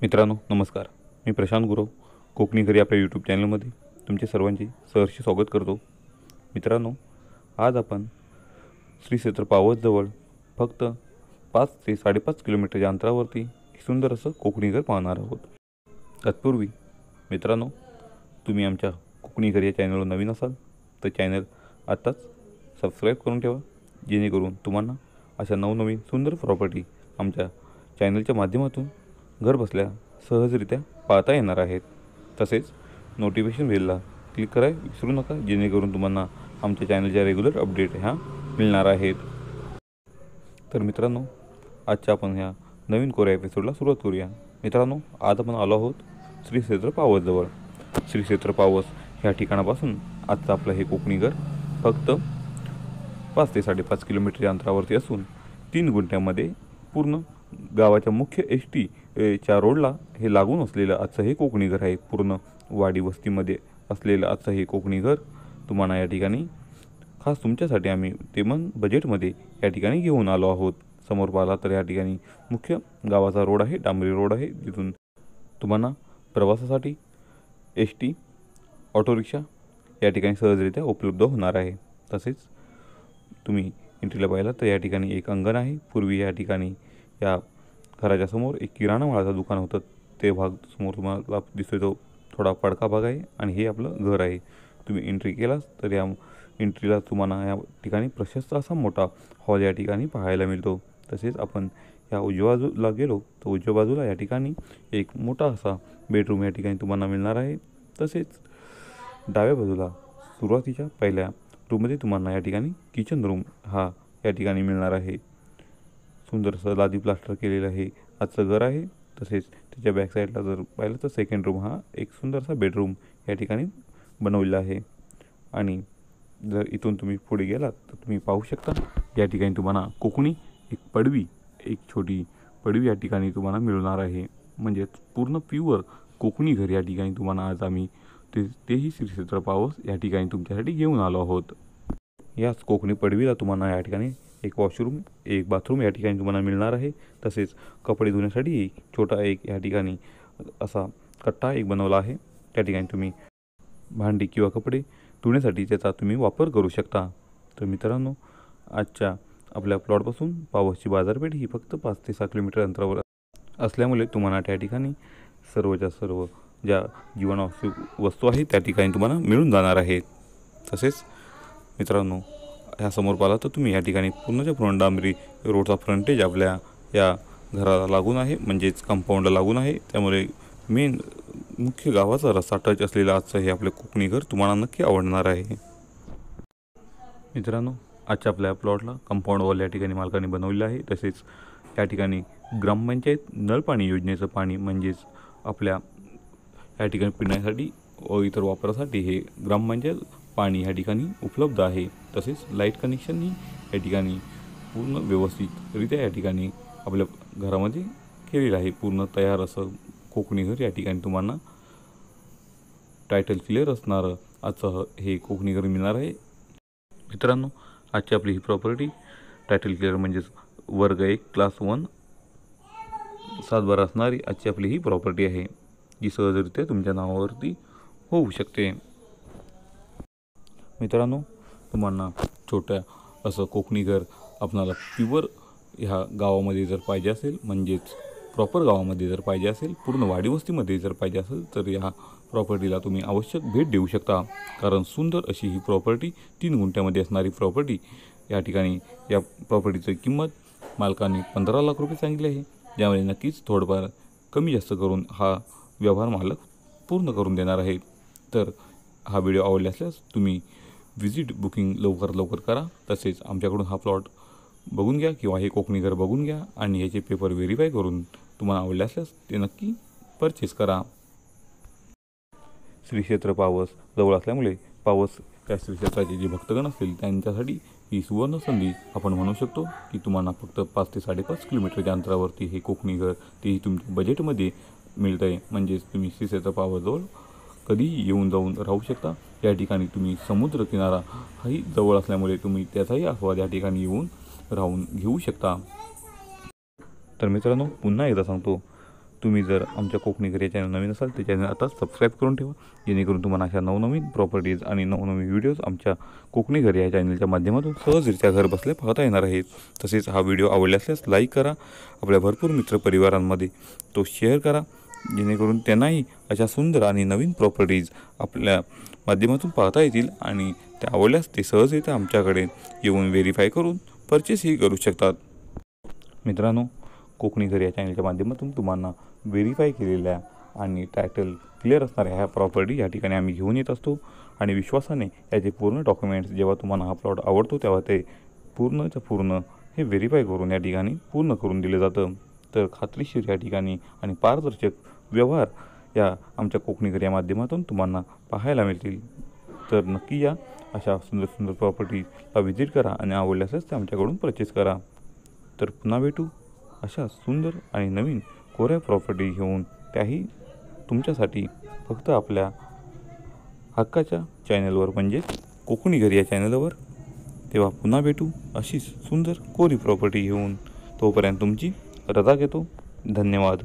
मित्रांनो नमस्कार. मी प्रशांत गुरव कोकणी घरी आपल्या यूट्यूब चॅनलमध्ये तुमचे सर्वांचे सहर्ष स्वागत करतो. मित्रांनो, आज आपण श्री क्षेत्र पावसजवळ फक्त 5 ते 5.5 किलोमीटरच्या अंतरावरती सुंदर असं कोकणी घर पाहणार आहोत. तत्पूर्वी मित्रांनो, तुम्ही आमच्या कोकणी घर या चॅनलवर नवीन असाल तर चॅनल आत्ताच सबस्क्राईब करून ठेवा, जेणेकरून तुम्हाला अशा नवनवीन सुंदर प्रॉपर्टी आमच्या चॅनलच्या माध्यमातून घर बसल्या सहजरित्या पाहता येणार आहेत. तसेच नोटिफिकेशन बेलला क्लिक करायला विसरू नका, जेणेकरून तुम्हाला आमच्या चॅनलच्या रेग्युलर अपडेट ह्या मिळणार आहेत. तर मित्रांनो, आजच्या आपण ह्या नवीन कोऱ्या एपिसोडला सुरुवात करूया. मित्रांनो, आज आपण आलो आहोत श्री क्षेत्र पावसजवळ. श्री क्षेत्र पावस ह्या ठिकाणापासून आजचं आपलं हे कोकणी घर फक्त 5 ते 5.5 किलोमीटरच्या अंतरावरती असून 3 गुंठ्यामध्ये पूर्ण गावाच्या मुख्य एस.टी. च्या रोडला हे लागून असलेलं आजचं हे कोकणी घर आहे. पूर्ण वाडी वस्तीमध्ये असलेलं आजचं हे कोकणी घर तुम्हाला या ठिकाणी खास तुमच्यासाठी आम्ही ते पण बजेटमध्ये या ठिकाणी घेऊन आलो आहोत. समोर पाहिला तर या ठिकाणी मुख्य गावाचा रोड आहे, डांबरी रोड आहे, जिथून तुम्हाला प्रवासासाठी एस.टी. ऑटो रिक्षा या ठिकाणी सहजरित्या उपलब्ध होणार आहे. तसेच तुम्ही एंट्रीला पाहिला तर या ठिकाणी एक अंगण आहे. पूर्वी या ठिकाणी या घराच्या समोर एक किराणा मालाचं दुकान होतं. ते भाग समोर तुम्हाला दिसतोय तो थोडा पडका भाग आहे आणि हे आपलं घर आहे. तुम्ही एंट्री केलास तर या एंट्रीला तुम्हाला या ठिकाणी प्रशस्त असा मोठा हॉल या ठिकाणी पाहायला मिळतो. तसेच आपण या उजव्या बाजूला गेलो तर उजव्या बाजूला या ठिकाणी एक मोठा असा बेडरूम या ठिकाणी तुम्हाला मिळणार आहे. तसेच डाव्या बाजूला सुरुवातीच्या पहिल्या रूममध्ये तुम्हाला या ठिकाणी किचन रूम हा या ठिकाणी मिळणार आहे. सुंदरसं लादी प्लास्टर केलेलं आहे आजचं घर आहे. तसेच त्याच्या बॅक साईडला जर पाहिलं तर सेकंड रूम हा एक सुंदरसा बेडरूम या ठिकाणी बनवलेला आहे. आणि जर इथून तुम्ही पुढे गेलात तर तुम्ही पाहू शकता या ठिकाणी तुम्हाला कोकणी एक छोटी पडवी या ठिकाणी तुम्हाला मिळणार आहे. म्हणजेच पूर्ण प्युअर कोकणी घर या ठिकाणी तुम्हाला आज आम्ही तेही श्री क्षेत्र पावस या ठिकाणी तुमच्यासाठी घेऊन आलो आहोत. याच कोकणी पडवीला तुम्हाला या ठिकाणी एक वॉशरूम, एक बाथरूम या ठिकाणी तुम्हाला मिळणार आहे. तसेच कपडे धुण्यासाठी छोटा एक या ठिकाणी असा कट्टा एक बनवला आहे. त्या ठिकाणी तुम्ही भांडी किंवा कपडे धुण्यासाठी त्याचा तुम्ही वापर करू शकता. तर मित्रांनो, आजच्या आपल्या प्लॉटपासून पावसची बाजारपेठ ही फक्त 5 ते 6 किलोमीटर अंतरावर असल्यामुळे तुम्हाला त्या ठिकाणी सर्वच्या सर्व ज्या जीवनावश्यक वस्तू आहेत त्या ठिकाणी तुम्हाला मिळून जाणार आहेत. तसेच मित्रांनो, ह्या समोर पाहिला तर तुम्ही या ठिकाणी पूर्णच्या पूर्ण डांबरी रोडचा फ्रंटेज आपल्या या घराला लागून आहे, म्हणजेच कंपाऊंडला लागून आहे. त्यामुळे मेन मुख्य गावाचा रस्ता टच असलेलं आजचं हे आपलं कोकणी घर तुम्हाला नक्की आवडणार आहे. मित्रांनो, आजच्या आपल्या प्लॉटला कंपाऊंड वॉल या ठिकाणी मालकाने बनवलेलं आहे. तसेच या ठिकाणी ग्रामपंचायत नळपाणी योजनेचं पाणी म्हणजेच आपल्या या ठिकाणी पिण्यासाठी व इतर वापरासाठी हे ग्रामपंचायत पाणी या ठिकाणी उपलब्ध आहे. तसेच लाईट कनेक्शनही या ठिकाणी पूर्ण व्यवस्थितरित्या या ठिकाणी आपल्या घरामध्ये केलेलं आहे. पूर्ण तयार असं कोकणी घर या ठिकाणी तुम्हाला टायटल क्लिअर असणारं आजचं हे कोकणी घर मिळणार आहे. मित्रांनो, आजची आपली ही प्रॉपर्टी टायटल क्लिअर म्हणजेच वर्ग 1 क्लास 1 सातबारा असणारी आजची आपली ही प्रॉपर्टी आहे, जी सहजरित्या तुमच्या नावावरती होऊ शकते. मित्रांनो, तुम्हाला छोट्या असं कोकणी घर आपणाला प्युअर ह्या गावामध्ये जर पाहिजे असेल, म्हणजेच प्रॉपर गावामध्ये जर पाहिजे असेल, पूर्ण वाडी वस्तीमध्ये जर पाहिजे असेल तर ह्या प्रॉपर्टीला तुम्ही आवश्यक भेट देऊ शकता. कारण सुंदर अशी ही प्रॉपर्टी 3 गुंठ्यामध्ये असणारी प्रॉपर्टी या ठिकाणी या प्रॉपर्टीची किंमत मालकाने 15 लाख रुपये सांगितले आहे. ज्यामुळे नक्कीच थोडंफार कमी जास्त करून हा व्यवहार मालक पूर्ण करून देणार आहे. तर हा व्हिडिओ आवडला असल्यास तुम्ही विजिट बुकिंग लवकरात लवकर करा. तसेच आमच्याकडून हा प्लॉट बघून घ्या किंवा हे कोकणी घर बघून घ्या आणि याचे पेपर व्हेरीफाय करून तुम्हाला आवडले असल्यास ते नक्की परचेस करा. श्री क्षेत्र पावस जवळ असल्यामुळे पावस या श्री क्षेत्राचे जे भक्तगण असतील त्यांच्यासाठी ही सुवर्ण संधी आपण म्हणू शकतो की तुम्हाला फक्त 5 ते 5.5 किलोमीटरच्या अंतरावरती हे कोकणी घर तेही तुमच्या बजेटमध्ये मिळतं आहे. म्हणजेच तुम्ही श्री क्षेत्र पावसजवळ कधीही येऊन जाऊन राहू शकता. या ठिकाणी तुम्ही समुद्र किनारा हाही जवळ असल्यामुळे तुम्ही त्याचाही आस्वाद या ठिकाणी येऊन राहून घेऊ शकता. तर मित्रांनो, पुन्हा एकदा सांगतो, तुम्ही जर आमच्या कोकणी घरी या चॅनल नवीन असाल तर चॅनल आता सबस्क्राईब करून ठेवा, जेणेकरून तुम्हाला अशा नवनवीन प्रॉपर्टीज आणि नवनवीन व्हिडिओज आमच्या कोकणी घरी या चॅनलच्या माध्यमातून सहजरित्या घर बसल्या पाहता येणार आहेत. तसेच हा व्हिडिओ आवडला असल्यास लाईक करा, आपल्या भरपूर मित्रपरिवारांमध्ये तो शेअर करा, जेणेकरून त्यांनाही अशा सुंदर आणि नवीन प्रॉपर्टीज आपल्या माध्यमातून पाहता येतील आणि त्या आवडल्यास ते सहजरित्या आमच्याकडे येऊन व्हेरीफाय करून परचेसही करू शकतात. मित्रांनो, कोकणी घरी या चॅनलच्या माध्यमातून तुम्हाला व्हेरीफाय केलेल्या आणि टायटल क्लिअर असणाऱ्या ह्या प्रॉपर्टी या ठिकाणी आम्ही घेऊन येत असतो आणि विश्वासाने याचे पूर्ण डॉक्युमेंट्स जेव्हा तुम्हाला हा प्लॉट आवडतो तेव्हा ते पूर्णचं पूर्ण हे व्हेरीफाय करून या ठिकाणी पूर्ण करून दिलं जातं. तर खात्रीशीर या ठिकाणी आणि पारदर्शक व्यवहार या आमच्या कोकणी घरी या माध्यमातून तुम्हाला पाहायला मिळतील. तर नक्की या, अशा सुंदर सुंदर प्रॉपर्टीला व्हिजिट करा आणि आवडल्यासच ते आमच्याकडून परचेस करा. तर पुन्हा भेटू अशा सुंदर आणि नवीन कोऱ्या प्रॉपर्टी घेऊन, त्याही तुमच्यासाठी फक्त आपल्या हक्काच्या चॅनलवर म्हणजेच कोकणी घरी या चॅनलवर. तेव्हा पुन्हा भेटू अशीच सुंदर कोरी प्रॉपर्टी घेऊन. तोपर्यंत तुमची रजा घेतो. धन्यवाद.